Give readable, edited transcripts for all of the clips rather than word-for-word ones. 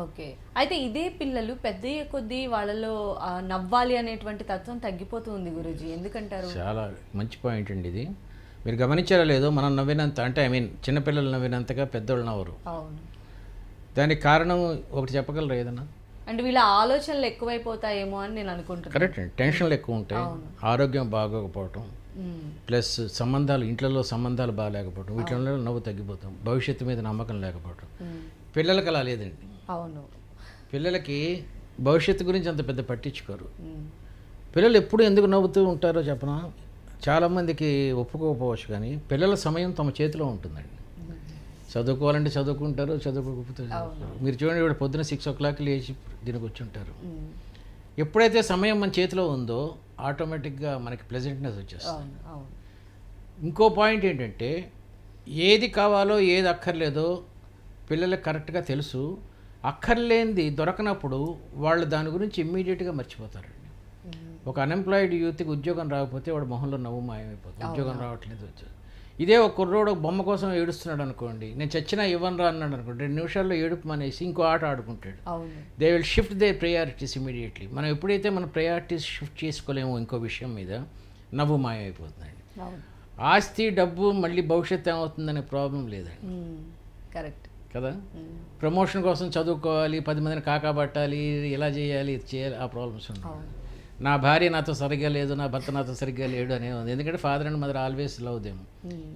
Okay. అయితే ఇదే పిల్లలు పెద్దయ్యే కొద్దీ వాళ్ళలో నవ్వాలి అనేటువంటి తత్వం తగ్గిపోతుంది గురూజీ. ఎందుకంటారు? చాలా మంచి పాయింట్ అండి ఇది. మీరు గమనించారో లేదో మనం నవ్వినంత అంటే చిన్నపిల్లలు నవ్వినంతగా పెద్దోళ్ళు నవ్వరు. అవును. దానికి కారణం ఒకటి చెప్పగలరా ఏదన్నా? అంటే వీళ్ళ ఆలోచనలు ఎక్కువైపోతాయేమో అని నేను అనుకుంటున్నాను. కరెక్ట్ అండి. టెన్షన్లు ఎక్కువ ఉంటాయి, ఆరోగ్యం బాగోకపోవటం, ప్లస్ సంబంధాలు ఇంట్లో సంబంధాలు బాగాలేకపోవటం, వీటిలో నవ్వు తగ్గిపోతాం, భవిష్యత్తు మీద నమ్మకం లేకపోవటం. పిల్లలకి అలా లేదండి. అవును. పిల్లలకి భవిష్యత్తు గురించి అంత పెద్ద పట్టించుకోరు. పిల్లలు ఎప్పుడు ఎందుకు నవ్వుతూ ఉంటారో చెప్పనా? చాలామందికి ఒప్పుకోకపోవచ్చు, కానీ పిల్లల సమయం తమ చేతిలో ఉంటుందండి. చదువుకోవాలంటే చదువుకుంటారు, చదువుకోకపోతే మీరు చూడండి, ఇప్పుడు పొద్దున 6 o'clock లేచి దీనికి వచ్చి ఉంటారు. ఎప్పుడైతే సమయం మన చేతిలో ఉందో ఆటోమేటిక్గా మనకి ప్లెజెంట్నెస్ వచ్చేస్తుంది. ఇంకో పాయింట్ ఏంటంటే, ఏది కావాలో ఏది అక్కర్లేదో పిల్లలకు కరెక్ట్గా తెలుసు. అక్కర్లేనిది దొరకనప్పుడు వాళ్ళు దాని గురించి ఇమ్మీడియట్గా మర్చిపోతారండి. ఒక అన్ఎంప్లాయిడ్ యూత్కి ఉద్యోగం రాకపోతే వాడు మొహంలో నవ్వు మాయమైపోతుంది. ఉద్యోగం రావట్లేదు వచ్చేది. ఇదే ఒక కుర్రోడు బొమ్మ కోసం ఏడుస్తున్నాడు అనుకోండి, నేను చచ్చినా ఇవ్వను రా అన్నాడు అనుకోండి, 2 నిమిషాల్లో ఏడుపు మానేసి ఇంకో ఆట ఆడుకుంటాడు. They will shift they priorities immediately. మనం ఎప్పుడైతే మన ప్రయారిటీస్ షిఫ్ట్ చేసుకోలేమో ఇంకో విషయం మీద, నవ్వు మాయమైపోతుందండి. ఆస్తి డబ్బు మళ్ళీ భవిష్యత్తు ఏమవుతుందనే ప్రాబ్లం లేదండి. కరెక్ట్ కదా. ప్రమోషన్ కోసం చదువుకోవాలి, 10 మందిని కాకాబట్టాలి, ఇలా చేయాలి, ఇది చేయాలి, ఆ ప్రాబ్లమ్స్ ఉంటాయి. నా భార్య నాతో సరిగ్గా లేదు, నా భర్త నాతో సరిగ్గా లేడు అనే ఉంది. ఎందుకంటే father and mother always love them.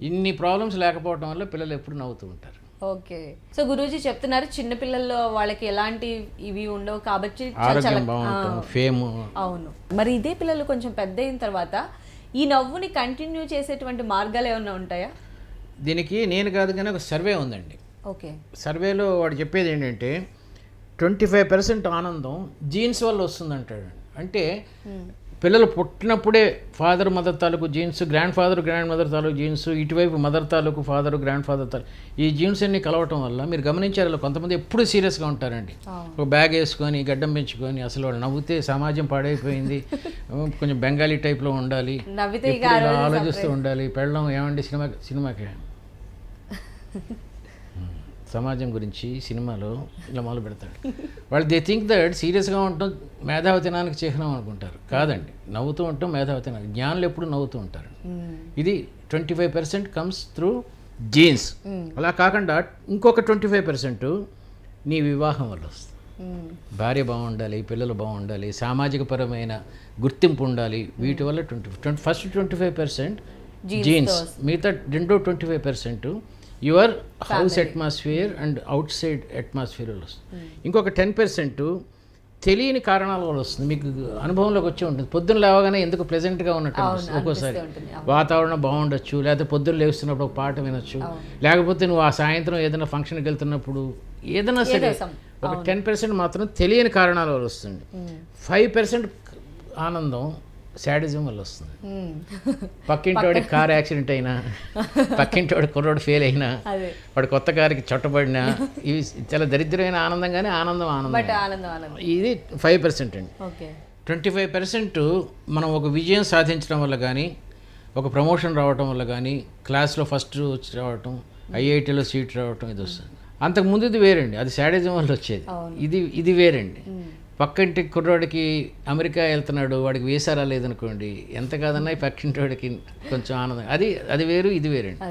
ఇన్ని ప్రాబ్లమ్స్ లేకపోవడం వల్ల పిల్లలు ఎప్పుడు నవ్వుతూ ఉంటారు. ఓకే. సో గురూజీ చెప్తున్నారు చిన్న పిల్లల్లో వాళ్ళకి ఎలాంటి ఇవి ఉండవు కాబట్టి ఆరోగ్యం బాగుంటాం, ఫేమ్. అవును. మరి ఇదే పిల్లలు కొంచెం పెద్ద అయిన తర్వాత ఈ నవ్వుని కంటిన్యూ చేసేటువంటి మార్గాలు ఏమైనా ఉంటాయా? దీనికి నేను కాదు కానీ ఒక సర్వే ఉందండి. ఓకే. సర్వేలో వాడు చెప్పేది ఏంటంటే 25% ఆనందం జీన్స్ వల్ల వస్తుందంటాడు. అంటే పిల్లలు పుట్టినప్పుడే ఫాదర్ మదర్ తాలూకు jeans, grand father grand mother తాలూకు జీన్స్, ఇటువైపు మదర్ తాలూకు ఫాదర్ గ్రాండ్ ఫాదర్ తాలూకు ఈ జీన్స్ అన్ని కలవటం వల్ల మీరు గమనించారు, కొంతమంది ఎప్పుడు సీరియస్గా ఉంటారండి. ఒక బ్యాగ్ వేసుకొని గడ్డం పెంచుకొని అసలు వాళ్ళు నవ్వుతే సమాజం పాడైపోయింది, కొంచెం బెంగాలీ టైప్లో ఉండాలి, ఆలోచిస్తూ ఉండాలి. పెళ్ళం ఏమండి సినిమాకి సమాజం గురించి సినిమాలో ఇలా మొదలు పెడతాడు. వాళ్ళు దే థింక్ దట్ సీరియస్గా ఉండటం మేధావితనానికి చిహ్నం అనుకుంటారు. కాదండి, నవ్వుతూ ఉండటం మేధావితనానికి. జ్ఞానులు ఎప్పుడు నవ్వుతూ ఉంటారు. ఇది 25% కమ్స్ త్రూ జీన్స్. అలా కాకుండా ఇంకొక 25% నీ వివాహం వల్ల వస్తుంది. భార్య బాగుండాలి, పిల్లలు బాగుండాలి, సామాజిక పరమైన గుర్తింపు ఉండాలి, వీటి వల్ల ఫస్ట్ 25% జీన్స్, మిగతా రెండో 25% your house atmosphere and out side atmosphere వల్ల వస్తుంది. ఇంకొక 10% తెలియని కారణాల వల్ల వస్తుంది. మీకు అనుభవంలోకి వచ్చి ఉంటుంది. పొద్దున్న లేవగానే ఎందుకు ప్లెజెంట్గా ఉన్నట్టు ఒక్కోసారి వాతావరణం బాగుండొచ్చు, లేకపోతే పొద్దున్న లేస్తున్నప్పుడు ఒక పాట వినొచ్చు, లేకపోతే నువ్వు ఆ సాయంత్రం ఏదైనా ఫంక్షన్కి వెళ్తున్నప్పుడు ఏదైనా సరే ఒక 10% మాత్రం తెలియని కారణాల వల్ల వస్తుంది. 5% ఆనందం శాడిజం వల్ల వస్తుంది. పక్కింటోడికి కార్ యాక్సిడెంట్ అయినా, పక్కింటోడి కుర్రోడు ఫెయిల్ అయినా, వాడు కొత్త కారుకి చుట్టబడినా, ఇవి చాలా దరిద్రమైన ఆనందంగానే ఆనందం. ఇది 5% అండి. 25% మనం ఒక విజయం సాధించడం వల్ల కానీ, ఒక ప్రమోషన్ రావటం వల్ల కానీ, క్లాస్లో ఫస్ట్ వచ్చి రావటం, ఐఐటీలో సీట్ రావటం, ఇది వస్తుంది. అంతకుముందు ఇది వేరండి, అది శాడిజం వల్ల వచ్చేది. ఇది వేరండి. పక్కింటి కుర్రోడికి అమెరికా వెళ్తున్నాడు, వాడికి వీసా రాలేదనుకోండి, ఎంత కాదన్నా పక్కింటోడికి కొంచెం ఆనందం, అది వేరు, ఇది వేరండి.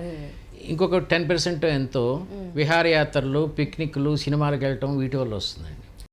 ఇంకొక 10% ఎంతో విహారయాత్రలు, పిక్నిక్లు, సినిమాలకు వెళ్ళటం, వీటి వల్ల వస్తుందండి.